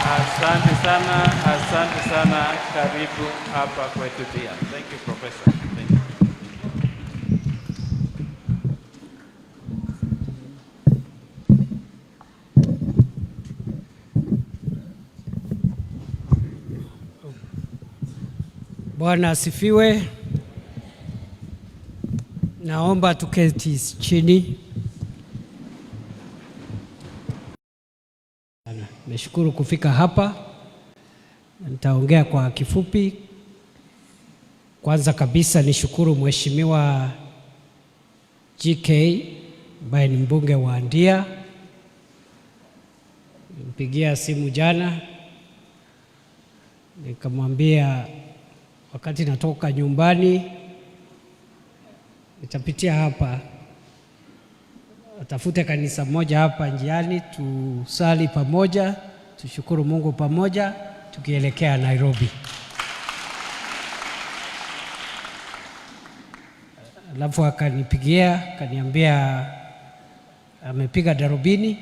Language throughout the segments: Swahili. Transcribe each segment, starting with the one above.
Asante sana, karibu hapa kwetu pia. Thank you, Professor. Thank you. Bwana asifiwe. Naomba tuketi chini. Nimeshukuru kufika hapa. Nitaongea kwa kifupi. Kwanza kabisa nishukuru Mheshimiwa GK ambaye ni mbunge wa Ndia. Nilimpigia simu jana nikamwambia wakati natoka nyumbani nitapitia hapa, atafute kanisa moja hapa njiani, tusali pamoja, tushukuru Mungu pamoja, tukielekea Nairobi. Alafu akanipigia, akaniambia amepiga darubini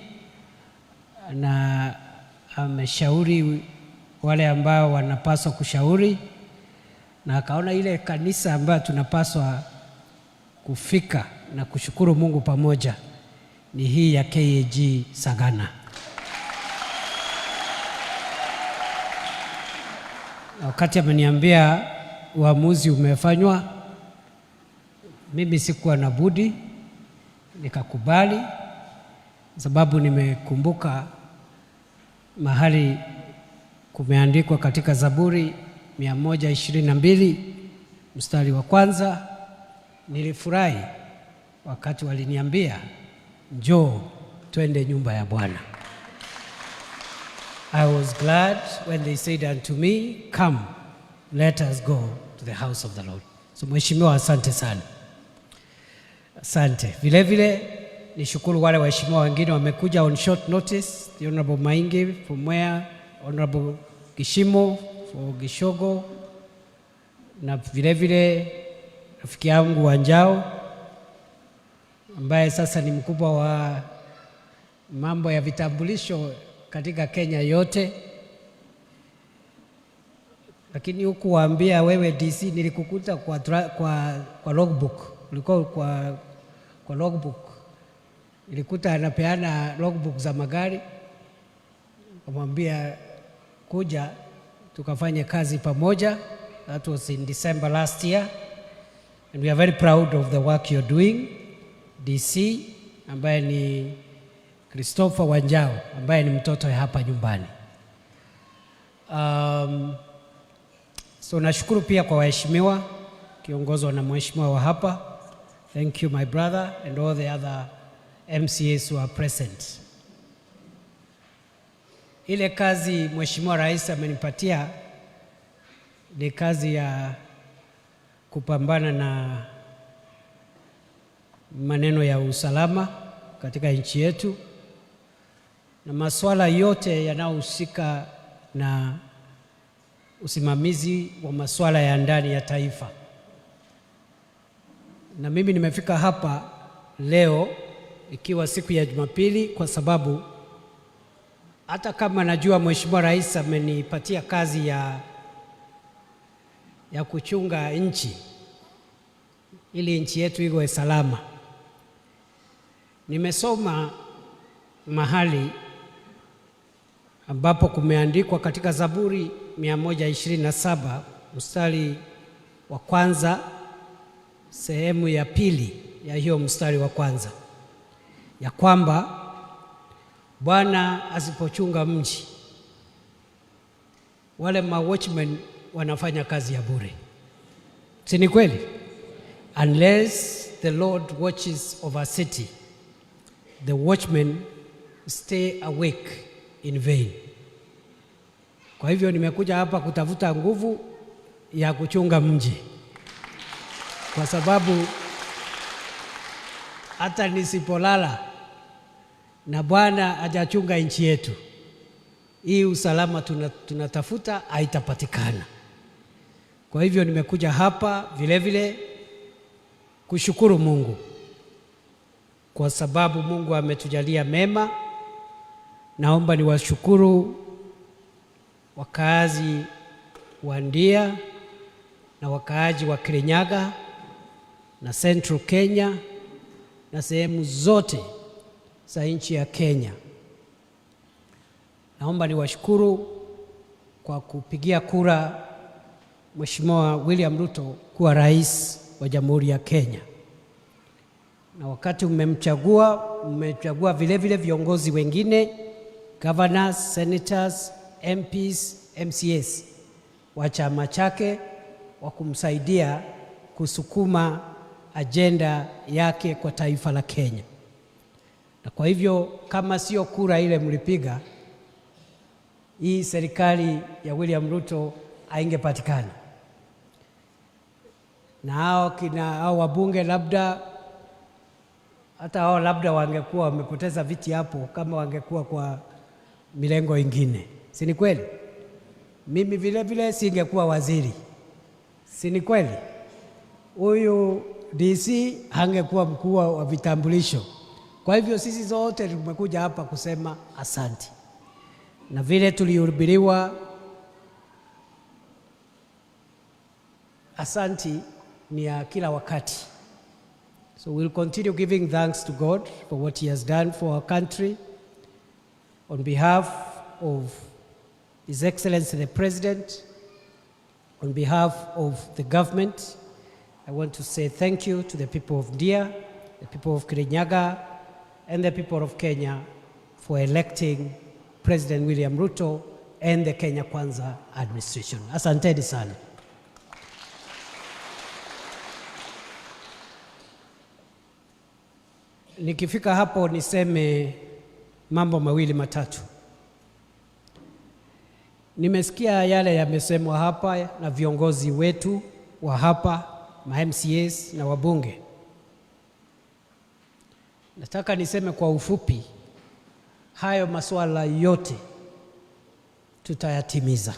na ameshauri wale ambao wanapaswa kushauri, na akaona ile kanisa ambayo tunapaswa kufika na kushukuru Mungu pamoja ni hii ya KAG Sagana. Wakati ameniambia uamuzi umefanywa, mimi sikuwa na budi, nikakubali, sababu nimekumbuka mahali kumeandikwa katika Zaburi 122 mstari wa kwanza. Nilifurahi wakati waliniambia njoo twende nyumba ya Bwana. I was glad when they said unto me, come, let us go to the house of the Lord. So Mheshimiwa, asante sana. Asante. Vile vile nishukuru wale waheshimiwa wengine wamekuja on short notice. The Honorable Maingi from where, Honorable Gishimo for Gishogo, na vile vile rafiki yangu Wanjao ambaye sasa ni mkubwa wa mambo ya vitambulisho katika Kenya yote. Lakini huku waambia wewe DC, nilikukuta kwa logbook. Ulikuwa kwa logbook. Nilikuta anapeana logbook za magari. Kumwambia kuja tukafanye kazi pamoja. That was in December last year. And we are very proud of the work you're doing. DC ambaye ni Christopher Wanjao ambaye ni mtoto hapa nyumbani. So nashukuru pia kwa waheshimiwa kiongozwa na mheshimiwa wa hapa. Thank you my brother and all the other MCAs who are present. Ile kazi Mheshimiwa Rais amenipatia ni kazi ya kupambana na maneno ya usalama katika nchi yetu na masuala yote yanayohusika na usimamizi wa masuala ya ndani ya taifa. Na mimi nimefika hapa leo ikiwa siku ya Jumapili kwa sababu hata kama najua Mheshimiwa Rais amenipatia kazi ya kuchunga nchi ili nchi yetu iwe salama. Nimesoma mahali ambapo kumeandikwa katika Zaburi 127 mstari wa kwanza sehemu ya pili ya hiyo mstari wa kwanza, ya kwamba Bwana asipochunga mji, wale watchmen wanafanya kazi ya bure. Si ni kweli? Unless the Lord watches over a city, the watchmen stay awake in vain. Kwa hivyo nimekuja hapa kutafuta nguvu ya kuchunga mji, kwa sababu hata nisipolala na Bwana hajachunga nchi yetu, hii usalama tunatafuta haitapatikana. Kwa hivyo nimekuja hapa vile vile kushukuru Mungu kwa sababu Mungu ametujalia mema. Naomba niwashukuru wakaazi wa Ndia na wakaaji wa Kirinyaga na Central Kenya na sehemu zote za nchi ya Kenya. Naomba niwashukuru kwa kupigia kura Mheshimiwa William Ruto kuwa rais wa Jamhuri ya Kenya. Na wakati mmechagua vile vile viongozi wengine, governors, senators, MPs, MCAs wa chama chake wa kumsaidia kusukuma ajenda yake kwa taifa la Kenya. Na kwa hivyo kama sio kura ile mlipiga, hii serikali ya William Ruto haingepatikana. Na hao wabunge labda hata hao labda wangekuwa wamepoteza viti hapo kama wangekuwa kwa milengo ingine. Si ni kweli? Mimi vile vile singekuwa waziri. Si ni kweli? Huyu DC hangekuwa mkuu wa vitambulisho. Kwa hivyo sisi zote tumekuja hapa kusema asante. Na vile tulihubiriwa, asanti ni ya kila wakati. So we'll continue giving thanks to God for what He has done for our country. On behalf of His Excellency the President, on behalf of the government, I want to say thank you to the people of Ndia, the people of Kirinyaga, and the people of Kenya for electing President William Ruto and the Kenya Kwanza administration. Asanteni sana. Nikifika hapo niseme mambo mawili matatu. Nimesikia yale yamesemwa hapa na viongozi wetu wa hapa, ma MCAs na wabunge. Nataka niseme kwa ufupi, hayo masuala yote tutayatimiza.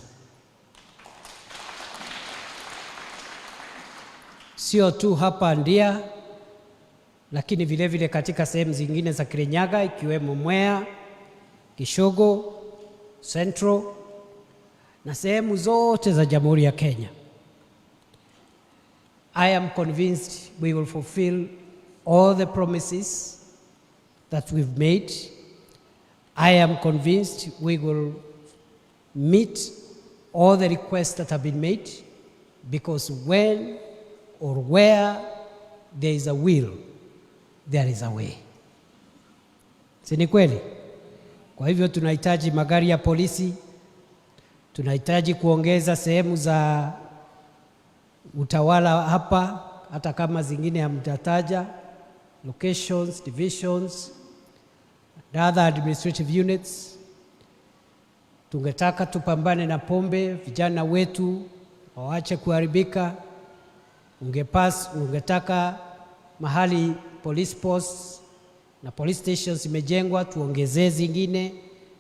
Sio tu hapa Ndia, lakini vile vile katika sehemu zingine za Kirinyaga ikiwemo Mwea, Kishogo, Central na sehemu zote za Jamhuri ya Kenya. I am convinced we will fulfill all the promises that we've made. I am convinced we will meet all the requests that have been made, because when or where there is a will, there is a way. Si ni kweli? Kwa hivyo tunahitaji magari ya polisi, tunahitaji kuongeza sehemu za utawala hapa, hata kama zingine hamtataja, locations, divisions, and other administrative units. Tungetaka tupambane na pombe, vijana wetu waache kuharibika. Ungetaka mahali police posts na police stations imejengwa, tuongezee zingine,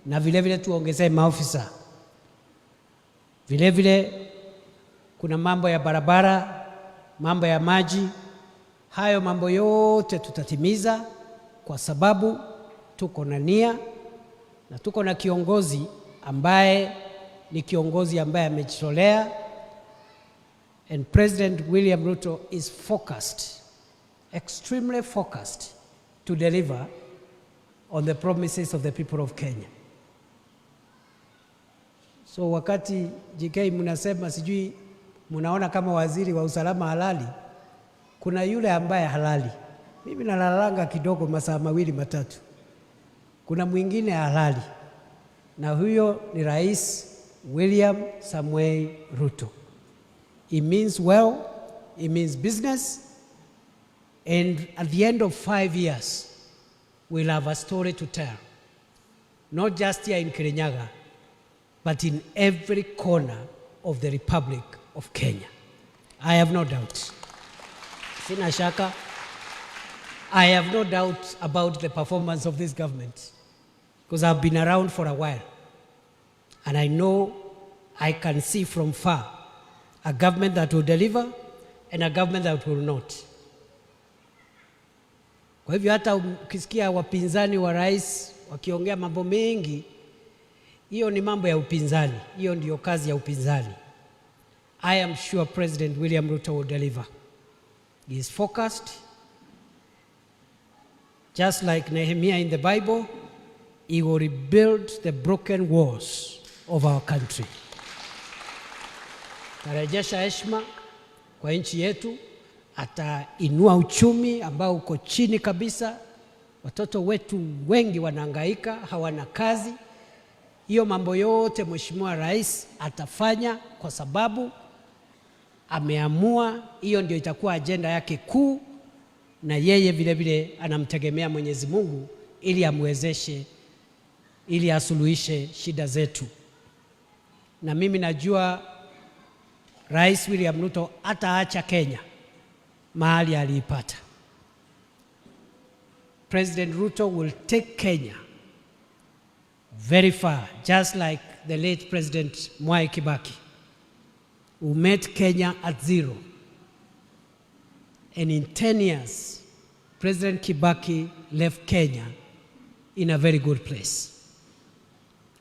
na vile vile tuongezee maofisa. Vile vile kuna mambo ya barabara, mambo ya maji. Hayo mambo yote tutatimiza, kwa sababu tuko na nia na tuko na kiongozi ambaye ni kiongozi ambaye amejitolea. And President William Ruto is focused, extremely focused, to deliver on the promises of the people of Kenya. So wakati JK mnasema sijui mnaona kama waziri wa usalama halali, kuna yule ambaye halali. Mimi nalalanga kidogo masaa mawili matatu. Kuna mwingine halali, na huyo ni Rais William Samuel Ruto. He means well, he means business, and at the end of 5 years, we'll have a story to tell. Not just here in Kirinyaga, but in every corner of the Republic of Kenya. I have no doubt. Sina shaka. I have no doubt about the performance of this government, because I've been around for a while. And I know I can see from far a government that will deliver and a government that will not. Kwa hivyo hata ukisikia wapinzani wa rais wakiongea mambo mengi Hiyo ni mambo ya upinzani, hiyo ndiyo kazi ya upinzani. I am sure President William Ruto will deliver. He is focused. Just like Nehemiah in the Bible, he will rebuild the broken walls of our country. Atarejesha heshima kwa nchi yetu, atainua uchumi ambao uko chini kabisa. Watoto wetu wengi wanahangaika, hawana kazi. Hiyo mambo yote Mheshimiwa Rais atafanya kwa sababu ameamua hiyo ndio itakuwa ajenda yake kuu, na yeye vile vile anamtegemea Mwenyezi Mungu ili amwezeshe, ili asuluhishe shida zetu. Na mimi najua Rais William Ruto ataacha Kenya mahali aliipata. President Ruto will take Kenya very far, just like the late President Mwai Kibaki, who met Kenya at zero. And in 10 years, President Kibaki left Kenya in a very good place.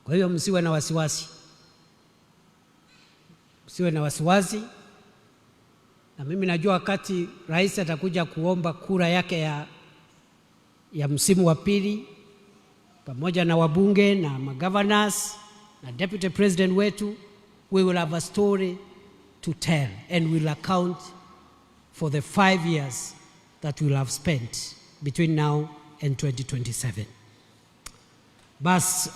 Kwa hiyo msiwe na wasiwasi. Msiwe na wasiwasi. Na mimi najua wakati rais atakuja kuomba kura yake ya msimu wa pili, pamoja na wabunge na magovernors na deputy president wetu, we will have a story to tell and will account for the 5 years that we will have spent between now and 2027. Bas,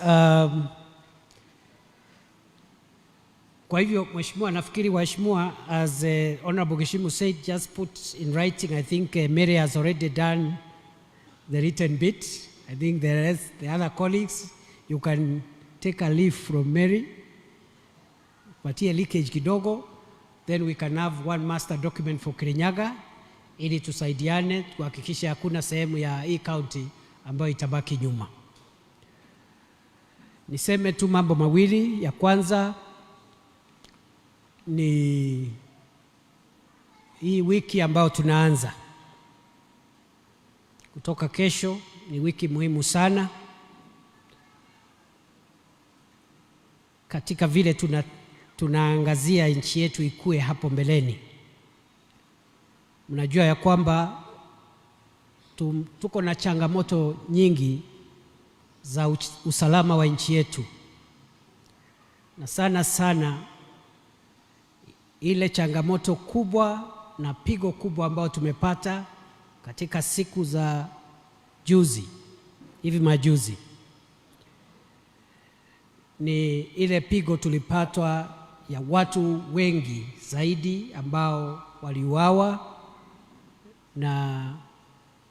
kwa hivyo Mheshimiwa, nafikiri waheshimiwa, as Honorable Gishimu said, just put in writing. I think Mary has already done the written bit. I think the other colleagues, you can take a leaf from Mary, patie leakage kidogo, then we can have one master document for Kirinyaga, ili tusaidiane kuhakikisha hakuna sehemu ya hii county ambayo itabaki nyuma. Niseme tu mambo mawili. Ya kwanza ni hii wiki ambayo tunaanza kutoka kesho, ni wiki muhimu sana katika vile tunaangazia nchi yetu ikue hapo mbeleni. Mnajua ya kwamba tuko na changamoto nyingi za usalama wa nchi yetu, na sana ile changamoto kubwa na pigo kubwa ambao tumepata katika siku za juzi, hivi majuzi, ni ile pigo tulipatwa ya watu wengi zaidi ambao waliuawa na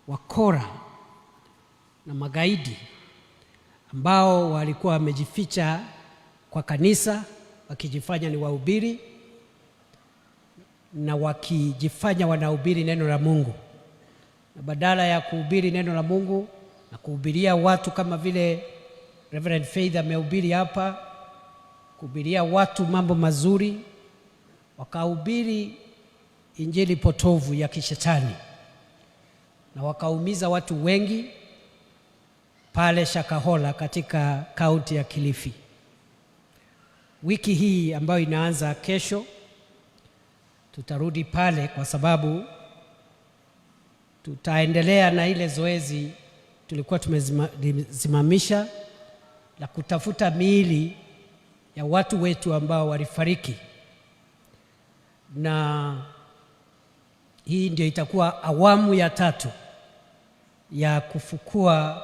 wakora na magaidi ambao walikuwa wamejificha kwa kanisa wakijifanya ni wahubiri na wakijifanya wanahubiri neno la Mungu, na badala ya kuhubiri neno la Mungu na kuhubiria watu kama vile Reverend Faith amehubiri hapa, kuhubiria watu mambo mazuri, wakahubiri injili potovu ya kishetani na wakaumiza watu wengi pale Shakahola katika kaunti ya Kilifi. Wiki hii ambayo inaanza kesho, tutarudi pale kwa sababu tutaendelea na ile zoezi tulikuwa tumesimamisha la kutafuta miili ya watu wetu ambao walifariki, na hii ndio itakuwa awamu ya 3 ya kufukua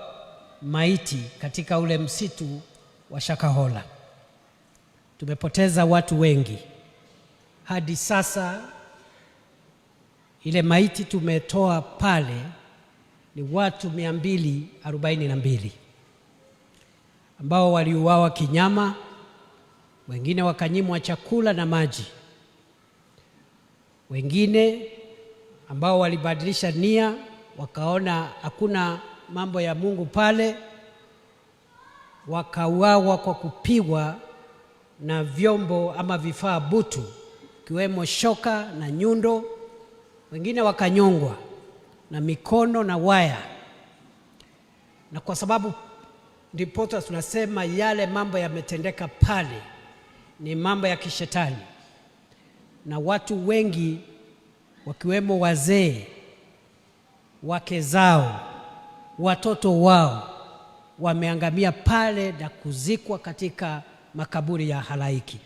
maiti katika ule msitu wa Shakahola. Tumepoteza watu wengi. Hadi sasa ile maiti tumetoa pale ni watu 242 ambao waliuawa kinyama, wengine wakanyimwa chakula na maji, wengine ambao walibadilisha nia, wakaona hakuna mambo ya Mungu pale, wakauawa kwa kupigwa na vyombo ama vifaa butu, kiwemo shoka na nyundo. Wengine wakanyongwa na mikono na waya. Na kwa sababu ndiposa tunasema yale mambo yametendeka pale ni mambo ya kishetani, na watu wengi wakiwemo wazee, wake zao, watoto wao wameangamia pale na kuzikwa katika makaburi ya halaiki.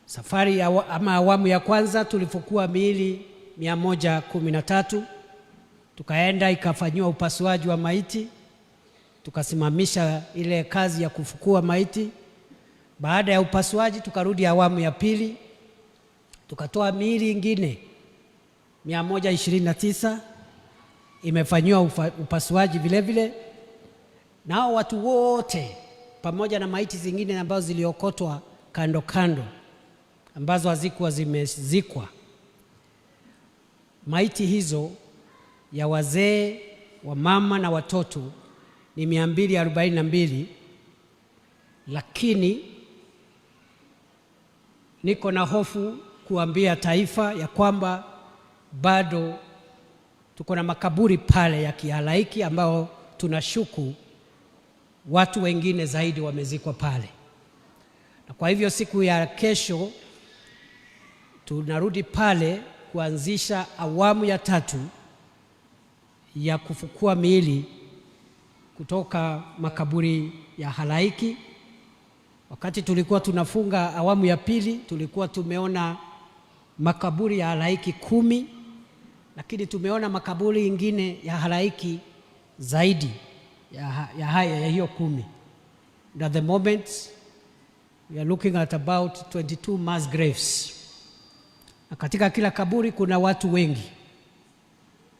Safari ya awamu ya kwanza tulifukua miili 113, tukaenda ikafanyiwa upasuaji wa maiti, tukasimamisha ile kazi ya kufukua maiti. Baada ya upasuaji tukarudi awamu ya pili, tukatoa miili ingine 129, imefanyiwa upasuaji vile vile. Nao watu wote pamoja na maiti zingine ambazo ziliokotwa kando kando ambazo hazikuwa zimezikwa, maiti hizo ya wazee, wa mama na watoto ni 242, lakini niko na hofu kuambia taifa ya kwamba bado tuko na makaburi pale ya kihalaiki ambao tunashuku watu wengine zaidi wamezikwa pale. Na kwa hivyo siku ya kesho tunarudi pale kuanzisha awamu ya 3 ya kufukua miili kutoka makaburi ya halaiki. Wakati tulikuwa tunafunga awamu ya pili, tulikuwa tumeona makaburi ya halaiki 10, lakini tumeona makaburi ingine ya halaiki zaidi ya hiyo 10. And at the moment we are looking at about 22 mass graves. Na katika kila kaburi kuna watu wengi.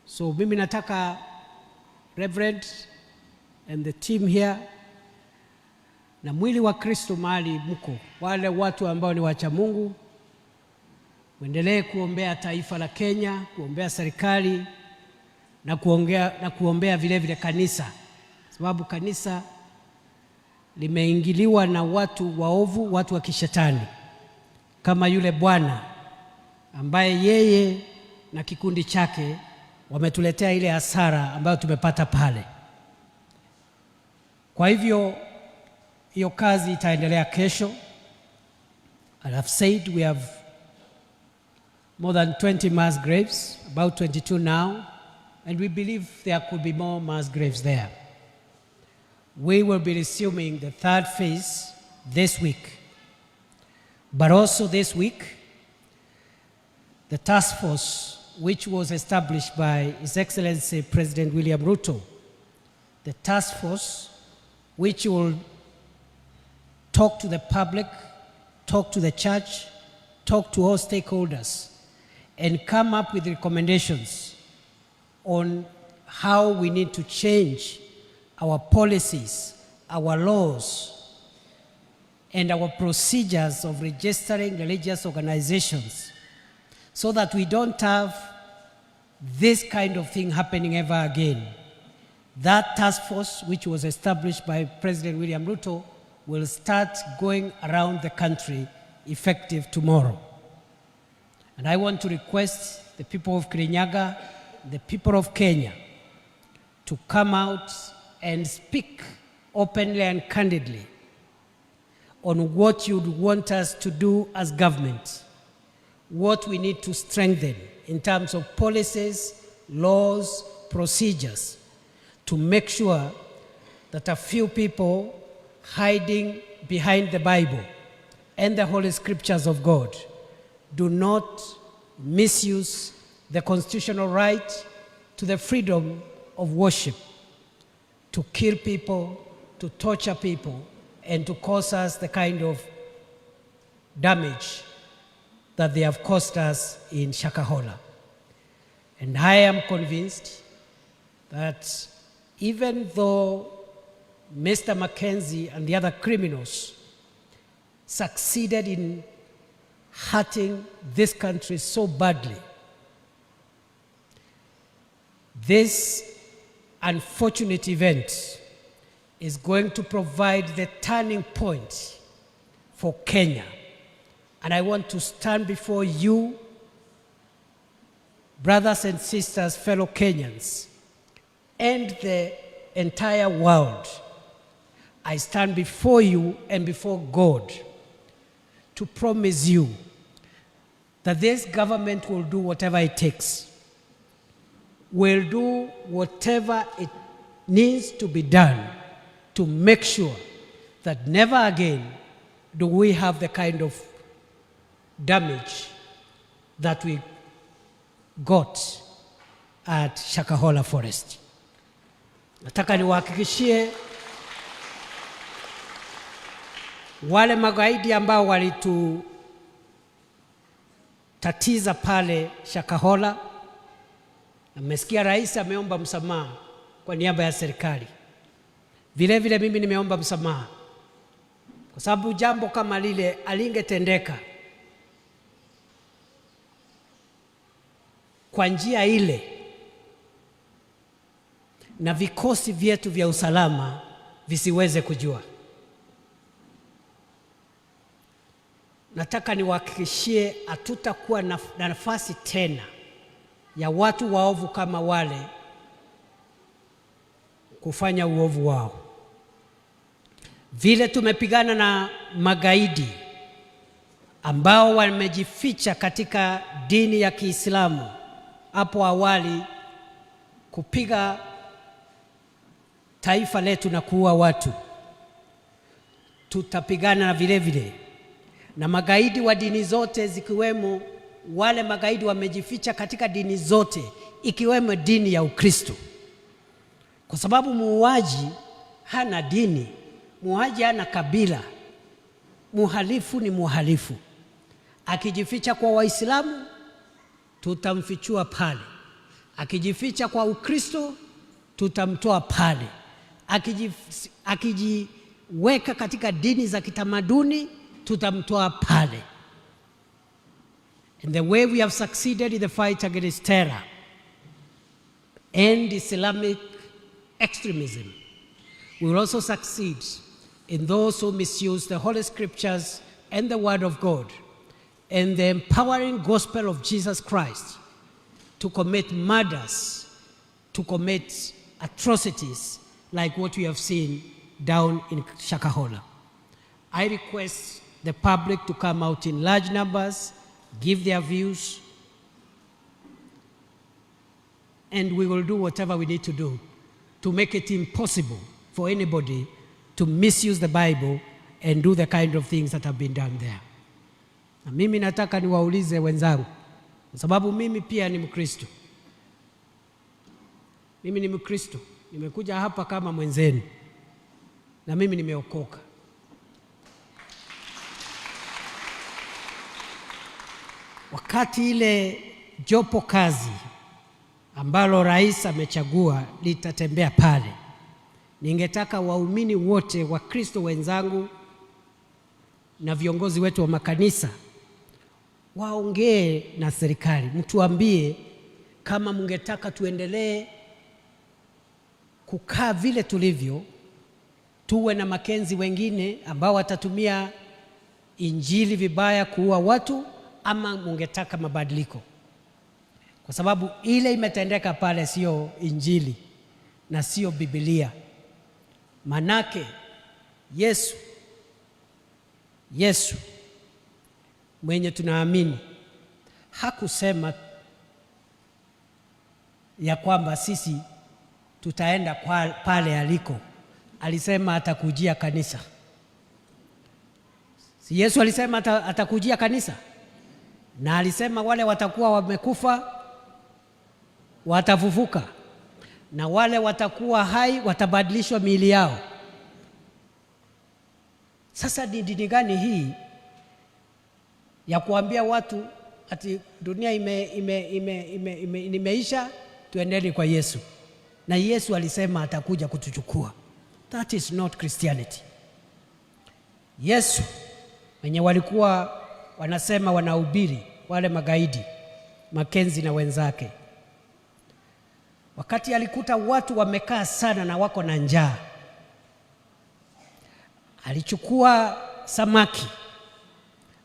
So mimi nataka Reverend and the team here na mwili wa Kristo mahali mko, wale watu ambao ni wacha Mungu, muendelee kuombea taifa la Kenya, kuombea serikali na kuombea vile vile kanisa, sababu kanisa limeingiliwa na watu waovu, watu wa kishetani, kama yule bwana ambaye yeye na kikundi chake wametuletea ile hasara ambayo tumepata pale. Kwa hivyo hiyo kazi itaendelea kesho. I have said we have more than 20 mass graves, about 22 now, and we believe there could be more mass graves there. We will be resuming the 3rd phase this week. But also this week, the task force which was established by His Excellency President William Ruto, the task force which will talk to the public, talk to the church, talk to all stakeholders, and come up with recommendations on how we need to change our policies, our laws, and our procedures of registering religious organizations, so that we don't have this kind of thing happening ever again. That task force, which was established by President William Ruto, will start going around the country effective tomorrow. And I want to request the people of Kirinyaga, the people of Kenya, to come out and speak openly and candidly on what you'd want us to do as government, what we need to strengthen in terms of policies, laws, procedures, to make sure that a few people hiding behind the Bible and the Holy Scriptures of God do not misuse the constitutional right to the freedom of worship, to kill people, to torture people, and to cause us the kind of damage that they have caused us in Shakahola. And I am convinced that even though Mr. Makenzie and the other criminals succeeded in hurting this country so badly, this unfortunate event is going to provide the turning point for Kenya. And I want to stand before you, brothers and sisters, fellow Kenyans, and the entire world, I stand before you and before God to promise you that this government will do whatever it takes, will do whatever it needs to be done to make sure that never again do we have the kind of damage that we got at Shakahola Forest. Nataka niwahakikishie wale magaidi ambao walitutatiza pale Shakahola, mmesikia rais ameomba msamaha kwa niaba ya serikali. Vile vile mimi nimeomba msamaha kwa sababu jambo kama lile alingetendeka kwa njia ile na vikosi vyetu vya usalama visiweze kujua. Nataka niwahakikishie hatutakuwa na nafasi tena ya watu waovu kama wale kufanya uovu wao. Vile tumepigana na magaidi ambao wamejificha katika dini ya Kiislamu hapo awali kupiga taifa letu na kuua watu, tutapigana na vile vile na magaidi wa dini zote, zikiwemo wale magaidi wamejificha katika dini zote ikiwemo dini ya Ukristo, kwa sababu muuaji hana dini, muuaji hana kabila, muhalifu ni muhalifu. Akijificha kwa Waislamu tutamfichua pale, akijificha kwa Ukristo tutamtoa pale, akijiweka katika dini za kitamaduni tutamtoa pale. And the way we have succeeded in the fight against terror and Islamic extremism, we will also succeed in those who misuse the Holy Scriptures and the Word of God and the empowering gospel of Jesus Christ to commit murders, to commit atrocities like what we have seen down in Shakahola. I request the public to come out in large numbers, give their views, and we will do whatever we need to do to make it impossible for anybody to misuse the Bible and do the kind of things that have been done there. Na mimi nataka niwaulize wenzangu, kwa sababu mimi pia ni Mkristo. Mimi ni Mkristo, nimekuja hapa kama mwenzenu, na mimi nimeokoka. Wakati ile jopo kazi ambalo rais amechagua litatembea pale, ningetaka waumini wote, Wakristo wenzangu na viongozi wetu wa makanisa waongee na serikali, mtuambie kama mngetaka tuendelee kukaa vile tulivyo, tuwe na Makenzie wengine ambao watatumia injili vibaya kuua watu, ama mungetaka mabadiliko. Kwa sababu ile imetendeka pale sio injili na sio Biblia. Manake Yesu mwenye tunaamini hakusema ya kwamba sisi tutaenda pale aliko. Alisema atakujia kanisa. Si Yesu alisema atakujia kanisa? Na alisema wale watakuwa wamekufa watafufuka, na wale watakuwa hai watabadilishwa miili yao. Sasa ni dini gani hii ya kuambia watu ati dunia imeisha, tuendeni kwa Yesu, na Yesu alisema atakuja kutuchukua? That is not Christianity. Yesu wenye walikuwa wanasema wanahubiri wale magaidi Makenzie na wenzake, wakati alikuta watu wamekaa sana na wako na njaa, alichukua samaki,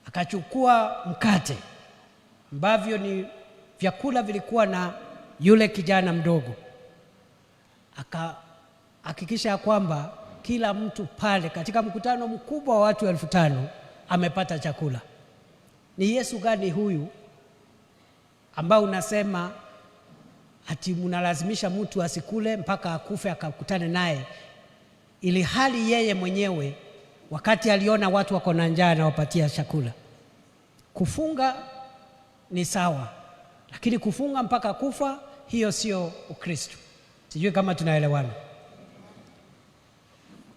akachukua mkate ambavyo ni vyakula vilikuwa na yule kijana mdogo, hakikisha ya kwamba kila mtu pale katika mkutano mkubwa wa watu 5,000 amepata chakula. Ni Yesu gani huyu ambao unasema ati mnalazimisha mtu asikule mpaka akufe akakutane naye, ili hali yeye mwenyewe wakati aliona watu wako na njaa anawapatia chakula? Kufunga ni sawa, lakini kufunga mpaka kufa, hiyo sio Ukristo. Sijui kama tunaelewana.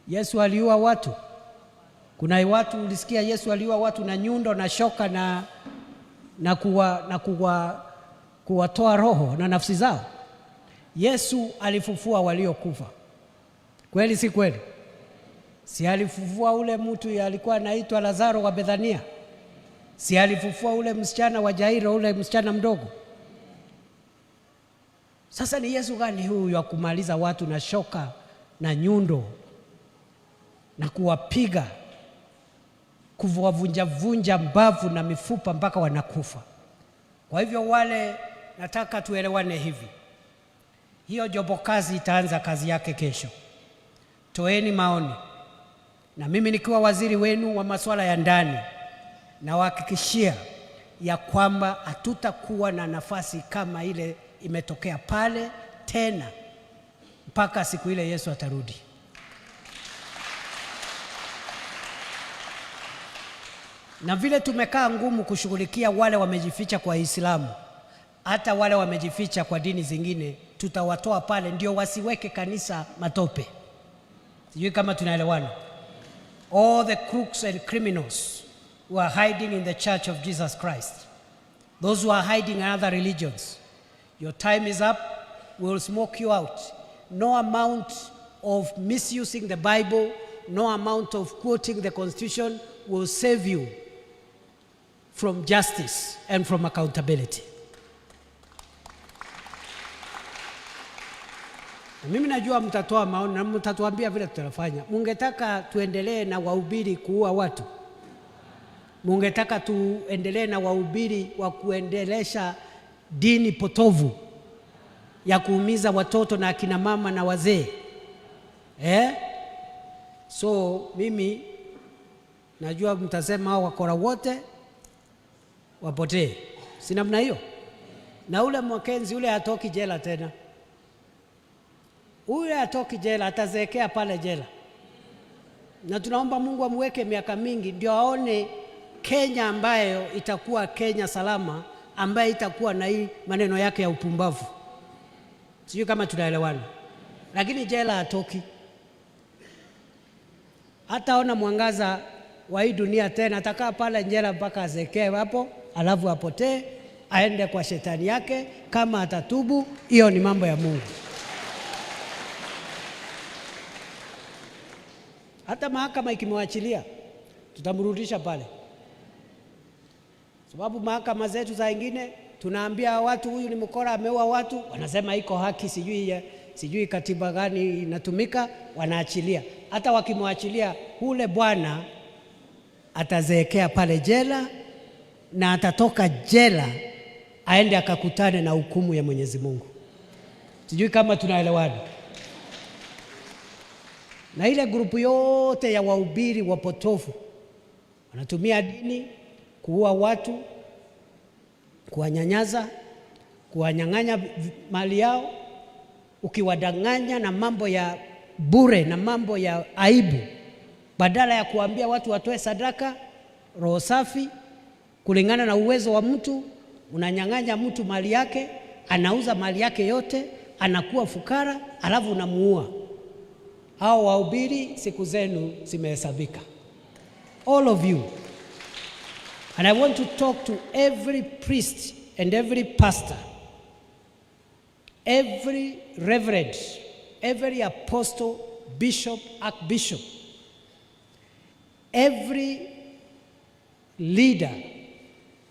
Yesu aliua watu. Kuna watu ulisikia Yesu aliua watu na nyundo na shoka na kuwatoa roho na nafsi zao. Yesu alifufua waliokufa. Kweli si kweli? Si alifufua ule mtu alikuwa anaitwa Lazaro wa Bethania? Si alifufua ule msichana wa Jairo, ule msichana mdogo? Sasa ni Yesu gani huyu wa kumaliza watu na shoka na nyundo na kuwapiga, kuvunja mbavu na mifupa mpaka wanakufa? Kwa hivyo wale, nataka tuelewane hivi. Hiyo jopo kazi itaanza kazi yake kesho. Toeni maoni. Na mimi nikiwa waziri wenu wa masuala ya ndani, na wahakikishia ya kwamba hatutakuwa na nafasi kama ile imetokea pale tena mpaka siku ile Yesu atarudi. Na vile tumekaa ngumu kushughulikia wale wamejificha kwa Uislamu, hata wale wamejificha kwa dini zingine tutawatoa pale, ndio wasiweke kanisa matope. Sijui kama tunaelewana. All the crooks and criminals who are hiding in the church of Jesus Christ, those who are hiding in other religions, your time is up. We will smoke you out. No amount of misusing the Bible, no amount of quoting the Constitution will save you from justice and from accountability. Na mimi najua mtatoa maoni na mtatuambia vile tutafanya. Mungetaka tuendelee na wahubiri kuua watu? Mungetaka tuendelee na wahubiri wa kuendelesha dini potovu ya kuumiza watoto na akina mama na wazee? So mimi najua mtasema hao wakora wote wapotee. Si namna hiyo? Na ule Makenzie ule hatoki jela tena. Ule hatoki jela, atazeekea pale jela. Na tunaomba Mungu amweke miaka mingi ndio aone Kenya ambayo itakuwa Kenya salama, ambayo itakuwa na hii maneno yake ya upumbavu. Sijui kama tunaelewana. Lakini jela hatoki. Hataona mwangaza wa hii dunia tena, atakaa pale jela mpaka azeekee hapo, alafu apotee, aende kwa shetani yake. Kama atatubu, hiyo ni mambo ya Mungu. Hata mahakama ikimwachilia, tutamrudisha pale. Sababu mahakama zetu za wengine tunaambia watu huyu ni mkora, ameua watu, wanasema iko haki, sijui katiba gani inatumika, wanaachilia. Hata wakimwachilia, ule bwana atazeekea pale jela, na atatoka jela aende akakutane na hukumu ya Mwenyezi Mungu. Sijui kama tunaelewana. Na ile grupu yote ya wahubiri wapotofu wanatumia dini kuua watu, kuwanyanyaza, kuwanyang'anya mali yao, ukiwadanganya na mambo ya bure na mambo ya aibu, badala ya kuambia watu watoe sadaka, roho safi, kulingana na uwezo wa mtu. Unanyang'anya mtu mali yake, anauza mali yake yote, anakuwa fukara, alafu unamuua. Hao wahubiri siku zenu zimehesabika. All of you. And I want to talk to every priest and every pastor, every reverend, every apostle, bishop, archbishop, every leader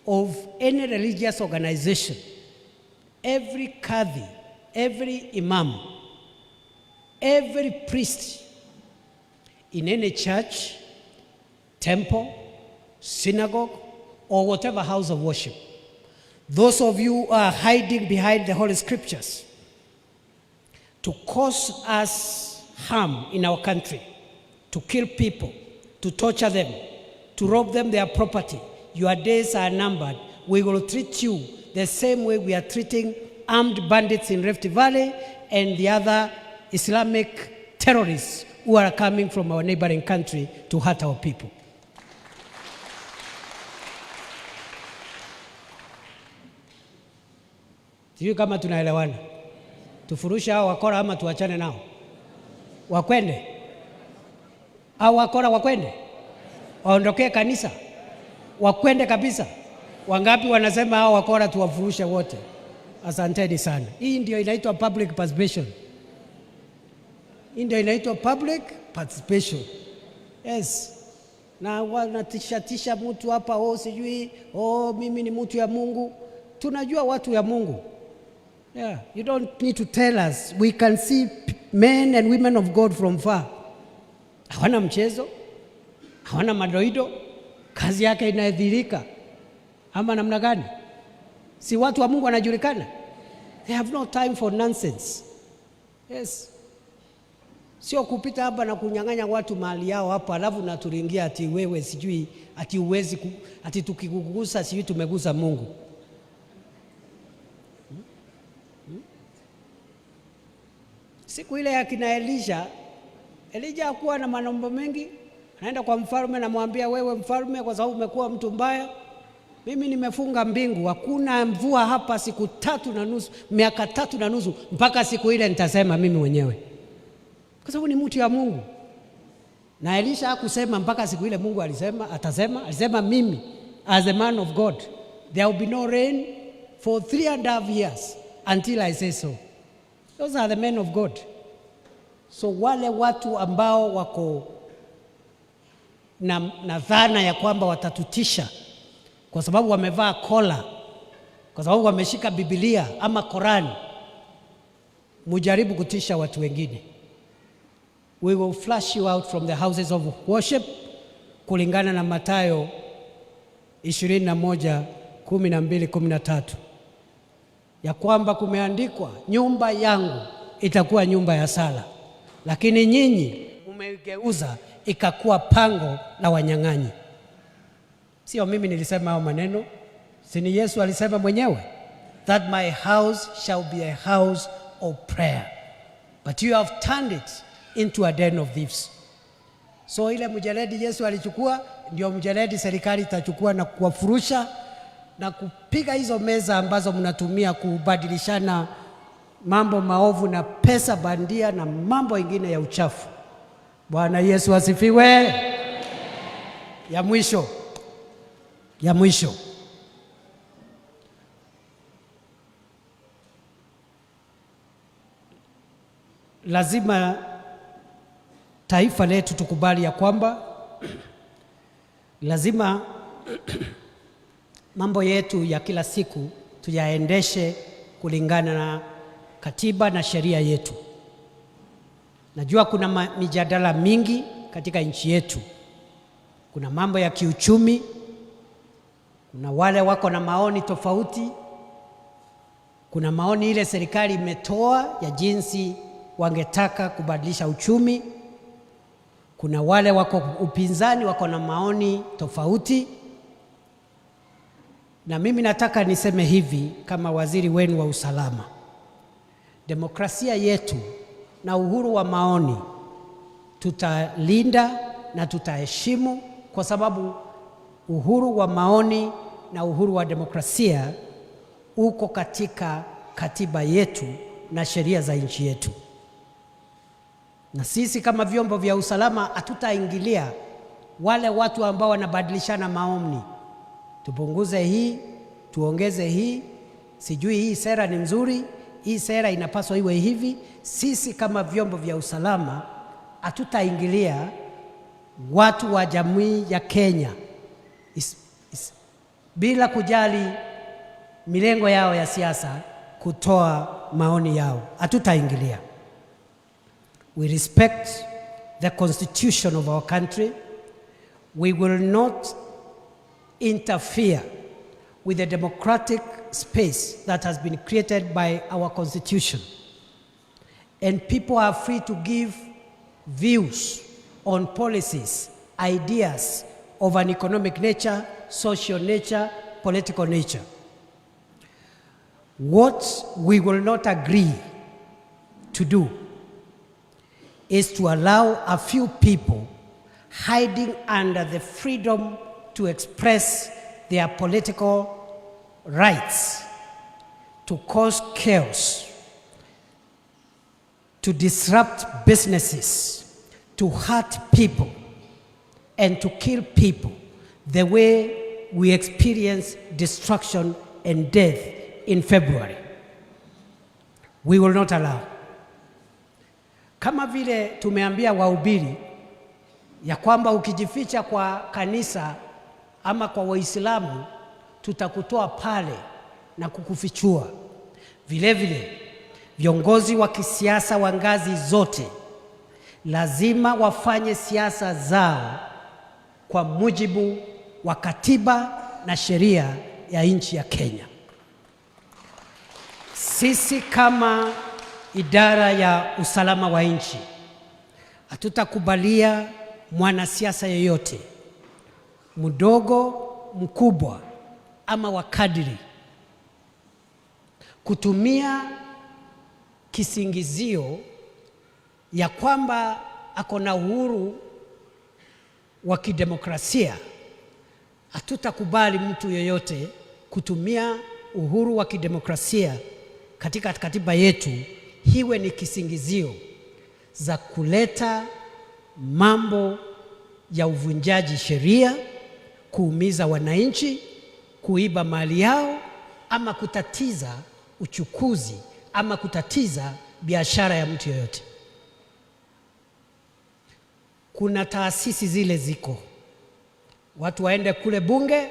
of any religious organization, every kadhi, every imam, every priest in any church, temple, synagogue, or whatever house of worship. Those of you who are hiding behind the Holy Scriptures to cause us harm in our country, to kill people, to torture them, to rob them their property, your days are numbered. We will treat you the same way we are treating armed bandits in Rift Valley and the other Islamic terrorists who are coming from our neighboring country to hurt our people. Sijui kama tunaelewana. Tufurushe hao wakora ama tuachane nao? Wakwende? Hao wakora wakwende? Waondokee kanisa? Wakwende kabisa? Wangapi wanasema hao wakora tuwafurushe wote? Asanteni sana. Hii ndio inaitwa public participation. Hii ndio inaitwa public participation. Yes. Na wanatishatisha mtu hapa, sijui, mimi ni mtu ya Mungu. Tunajua watu ya Mungu. Yeah, you don't need to tell us. We can see men and women of God from far. Hawana mchezo, hawana madoido, kazi yake inadhihirika. Ama namna gani? Si watu wa Mungu wanajulikana? They have no time for nonsense. Yes. Sio kupita hapa na kunyang'anya watu mali yao hapa alafu na turingia ati wewe sijui ati uwezi ati tukikugusa sijui tumegusa Mungu. Siku ile ya kina Elijah hakuwa na mambo mengi. Anaenda kwa mfalme na mwambia, wewe mfalme, kwa sababu umekuwa mtu mbaya, mimi nimefunga mbingu, hakuna mvua hapa siku 3.5, miaka 3.5, mpaka siku ile nitasema mimi mwenyewe. Kwa sababu ni mtu ya Mungu. Na Elisha hakusema mpaka siku ile Mungu alisema mimi as a man of God there will be no rain for 3.5 years until I say so. Those are the men of God. So wale watu ambao wako na dhana ya kwamba watatutisha kwa sababu wamevaa kola, kwa sababu wameshika Biblia ama Korani, mujaribu kutisha watu wengine. We will flush you out from the houses of worship kulingana na Mathayo 21:12-13, ya kwamba kumeandikwa, nyumba yangu itakuwa nyumba ya sala, lakini nyinyi mmeigeuza ikakuwa pango la wanyang'anyi. Sio mimi nilisema hao maneno, si ni Yesu alisema mwenyewe, that my house shall be a house of prayer, but you have turned it into a den of thieves. So ile mjeledi Yesu alichukua, ndio mjeledi serikali itachukua na kuwafurusha na kupiga hizo meza ambazo mnatumia kubadilishana mambo maovu na pesa bandia na mambo ingine ya uchafu. Bwana Yesu asifiwe. Ya mwisho. Lazima taifa letu tukubali ya kwamba lazima mambo yetu ya kila siku tuyaendeshe kulingana na katiba na sheria yetu. Najua kuna mijadala mingi katika nchi yetu. Kuna mambo ya kiuchumi, kuna wale wako na maoni tofauti, kuna maoni ile serikali imetoa ya jinsi wangetaka kubadilisha uchumi, kuna wale wako upinzani wako na maoni tofauti. Na mimi nataka niseme hivi kama waziri wenu wa usalama, demokrasia yetu na uhuru wa maoni tutalinda na tutaheshimu, kwa sababu uhuru wa maoni na uhuru wa demokrasia uko katika katiba yetu na sheria za nchi yetu. Na sisi kama vyombo vya usalama hatutaingilia wale watu ambao wanabadilishana maoni. Tupunguze hii, tuongeze hii, sijui hii sera ni nzuri, hii sera inapaswa iwe hivi. Sisi kama vyombo vya usalama hatutaingilia watu wa jamii ya Kenya bila kujali milengo yao ya siasa kutoa maoni yao. Hatutaingilia. We respect the constitution of our country. We will not interfere with the democratic space that has been created by our constitution. And people are free to give views on policies, ideas of an economic nature, social nature, political nature. What we will not agree to do is to allow a few people hiding under the freedom to express their political rights to cause chaos, to disrupt businesses, to hurt people, and to kill people the way we experience destruction and death in February. We will not allow. Kama vile tumeambia wahubiri ya kwamba ukijificha kwa kanisa ama kwa Waislamu tutakutoa pale na kukufichua. Vile vile viongozi wa kisiasa wa ngazi zote lazima wafanye siasa zao kwa mujibu wa katiba na sheria ya nchi ya Kenya. Sisi kama idara ya usalama wa nchi hatutakubalia mwanasiasa yeyote, mdogo, mkubwa ama wakadiri, kutumia kisingizio ya kwamba ako na uhuru wa kidemokrasia. Hatutakubali mtu yeyote kutumia uhuru wa kidemokrasia katika katiba yetu hiwe ni kisingizio za kuleta mambo ya uvunjaji sheria, kuumiza wananchi, kuiba mali yao, ama kutatiza uchukuzi ama kutatiza biashara ya mtu yoyote. Kuna taasisi zile ziko, watu waende kule bunge,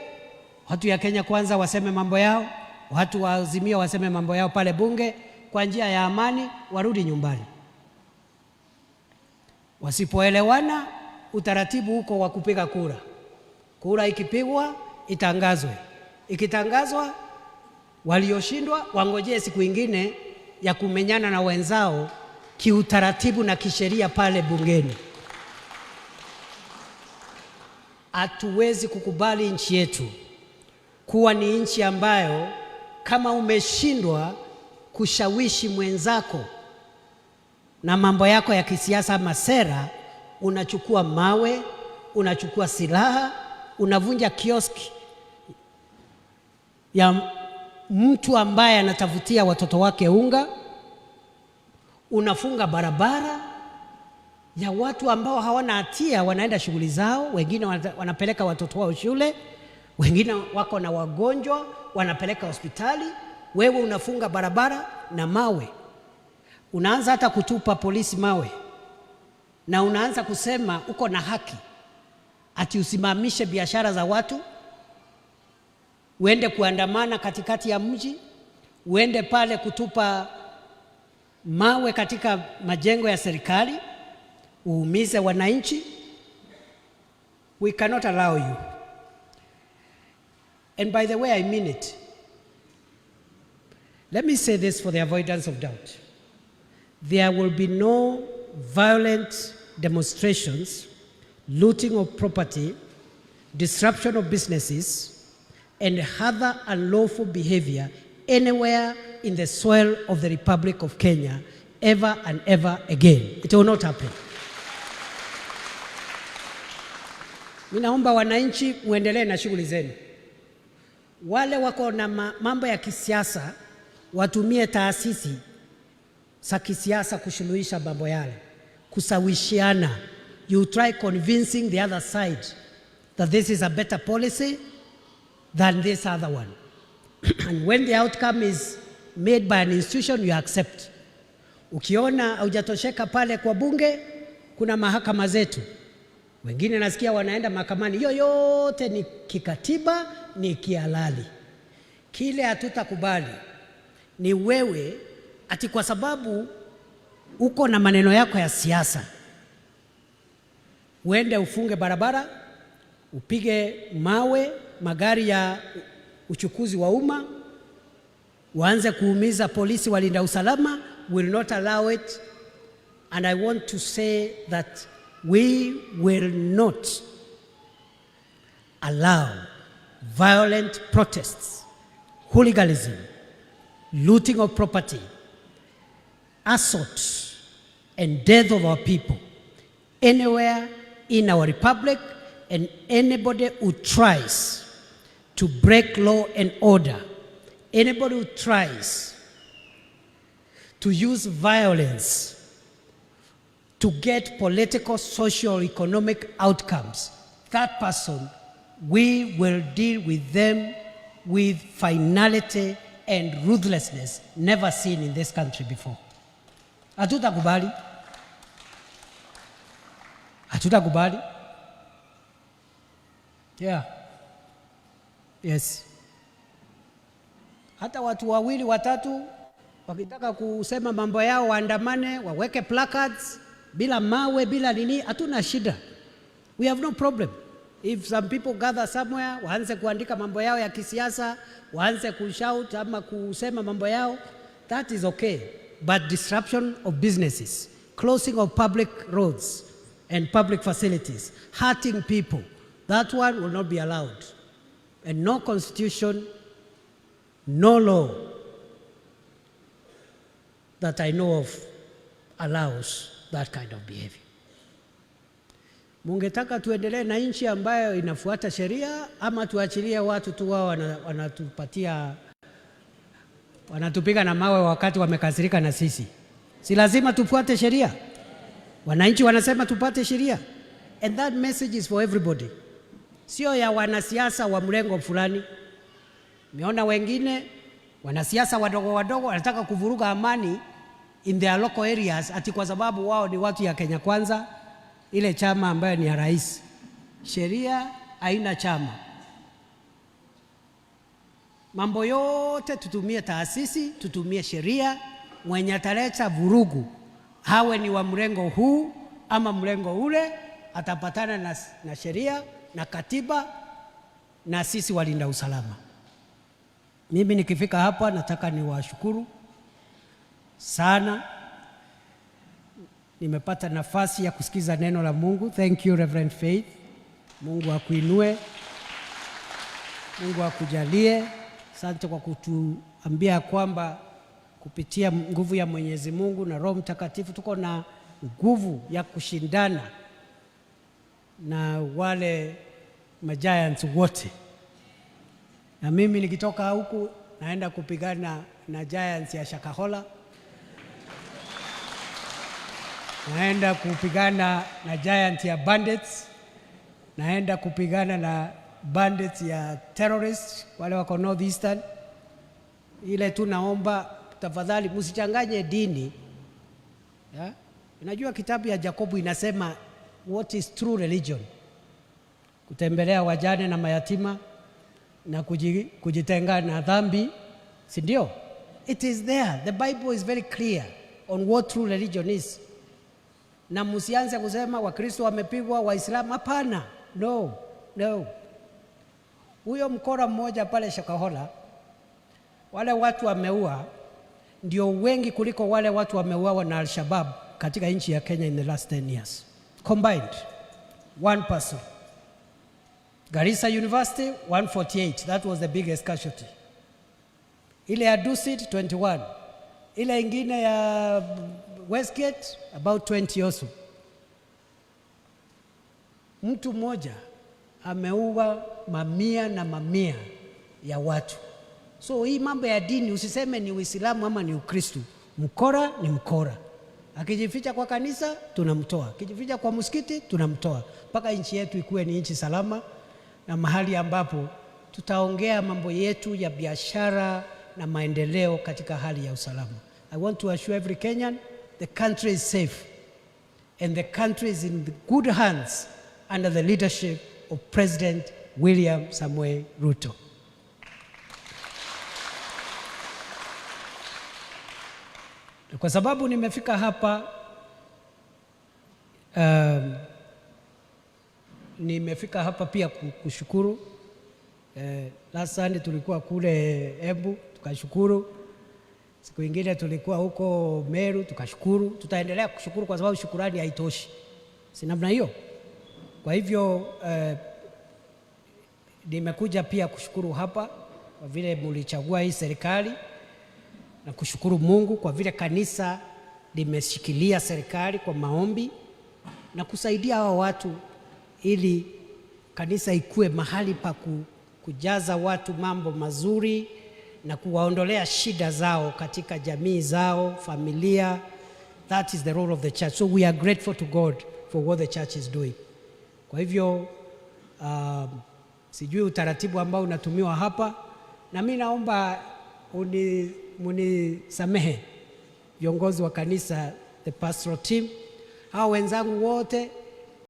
watu ya Kenya Kwanza waseme mambo yao, watu wa Azimio waseme mambo yao pale bunge kwa njia ya amani, warudi nyumbani. Wasipoelewana, utaratibu huko wa kupiga kura. Kura ikipigwa itangazwe. Ikitangazwa, walioshindwa wangojee siku ingine ya kumenyana na wenzao kiutaratibu na kisheria pale bungeni. Hatuwezi kukubali nchi yetu kuwa ni nchi ambayo kama umeshindwa kushawishi mwenzako na mambo yako ya kisiasa ama sera, unachukua mawe, unachukua silaha, unavunja kioski ya mtu ambaye anatafutia watoto wake unga, unafunga barabara ya watu ambao hawana hatia, wanaenda shughuli zao, wengine wanapeleka watoto wao shule, wengine wako na wagonjwa wanapeleka hospitali. Wewe unafunga barabara na mawe, unaanza hata kutupa polisi mawe, na unaanza kusema uko na haki ati usimamishe biashara za watu, uende kuandamana katikati ya mji, uende pale kutupa mawe katika majengo ya serikali, uumize wananchi. We cannot allow you. And by the way, I mean it. Let me say this for the avoidance of doubt. There will be no violent demonstrations, looting of property, disruption of businesses, and other unlawful behavior anywhere in the soil of the Republic of Kenya ever and ever again. It will not happen. Ninaomba wananchi muendelee na shughuli zenu. Wale wako na mambo ya kisiasa watumie taasisi za kisiasa kusuluhisha mambo yale, kusawishiana. You try convincing the other side that this is a better policy than this other one. And when the outcome is made by an institution, you accept. Ukiona haujatosheka pale kwa bunge, kuna mahakama zetu. Wengine nasikia wanaenda mahakamani. Yote ni kikatiba, ni kihalali. Kile hatutakubali ni wewe ati kwa sababu uko na maneno yako ya siasa, uende ufunge barabara, upige mawe magari ya uchukuzi wa umma, uanze kuumiza polisi walinda usalama. Will not allow it And I want to say that we will not allow violent protests, hooliganism, looting of property, assault, and death of our people anywhere in our republic, and anybody who tries to break law and order, anybody who tries to use violence to get political, social, economic outcomes, that person, we will deal with them with finality and ruthlessness never seen in this country before. Hatutakubali. Hatutakubali. Yeah. Yes. Hata watu wawili watatu wakitaka kusema mambo yao waandamane, waweke placards bila mawe, bila nini, hatuna shida. We have no problem. If some people gather somewhere, waanze kuandika mambo yao ya kisiasa, waanze kushout ama kusema mambo yao, that is okay. But disruption of businesses, closing of public roads and public facilities, hurting people, that one will not be allowed. And no constitution, no law that I know of allows that kind of behavior. Mungetaka tuendelee na nchi ambayo inafuata sheria, ama tuachilie watu tu wao wanatupiga na mawe wakati wamekasirika na sisi? Si lazima tufuate sheria? Wananchi wanasema tupate sheria. And that message is for everybody. Sio ya wanasiasa wa mrengo fulani. Nimeona wengine wanasiasa wadogo wadogo wanataka kuvuruga amani in their local areas ati kwa sababu wao ni watu ya Kenya Kwanza, ile chama ambayo ni ya rais. Sheria haina chama. Mambo yote tutumie taasisi, tutumie sheria. Mwenye ataleta vurugu, hawe ni wa mrengo huu ama mrengo ule, atapatana na sheria na katiba na sisi walinda usalama. Mimi nikifika hapa nataka niwashukuru sana. Nimepata nafasi ya kusikiza neno la Mungu. Thank you Reverend Faith. Mungu akuinue. Mungu akujalie. Asante kwa kutuambia kwamba kupitia nguvu ya Mwenyezi Mungu na Roho Mtakatifu tuko na nguvu ya kushindana na wale giants wote. Na mimi nikitoka huku naenda kupigana na giants ya Shakahola. Naenda kupigana na giant ya bandits. Naenda kupigana na bandits ya terrorists wale wako northeastern. Ile tunaomba tafadhali msichanganye dini. Ya? Unajua kitabu ya Jakobu inasema what is true religion? Kutembelea wajane na mayatima na kujitenga na dhambi, si ndio? It is there. The Bible is very clear on what true religion is. Na msianze kusema Wakristo wamepigwa, Waislamu hapana. No. Huyo mkora mmoja pale Shakahola, wale watu wameua ndio wengi kuliko wale watu wameuawa na Alshabab katika nchi ya Kenya in the last 10 years. Combined, one person. Garissa University, 148. That was the biggest casualty. Ile ya Dusit, 21. Ile ingine ya Westgate, about 20 also. Mtu mmoja ameua mamia na mamia ya watu. So hii mambo ya dini usiseme ni Uislamu ama ni Ukristo. Mkora ni mkora. Akijificha kwa kanisa tunamtoa. Akijificha kwa msikiti tunamtoa. Mpaka nchi yetu ikuwe ni nchi salama na mahali ambapo tutaongea mambo yetu ya biashara na maendeleo katika hali ya usalama. I want to assure every Kenyan the country is safe and the country is in the good hands under the leadership of President William Samoei Ruto. Kwa sababu nimefika hapa pia kushukuru. Last Sunday tulikuwa kule Embu tukashukuru. Siku nyingine tulikuwa huko Meru tukashukuru, tutaendelea kushukuru kwa sababu shukurani haitoshi. Si namna hiyo? Kwa hivyo nimekuja pia kushukuru hapa kwa vile mlichagua hii serikali, na kushukuru Mungu kwa vile kanisa limeshikilia serikali kwa maombi na kusaidia hawa watu ili kanisa ikue mahali pa kujaza watu mambo mazuri na kuwaondolea shida zao katika jamii zao, familia. That is the role of the church. So we are grateful to God for what the church is doing. Kwa hivyo sijui utaratibu ambao unatumiwa hapa, na mimi naomba munisamehe viongozi wa kanisa, the pastoral team, hao wenzangu wote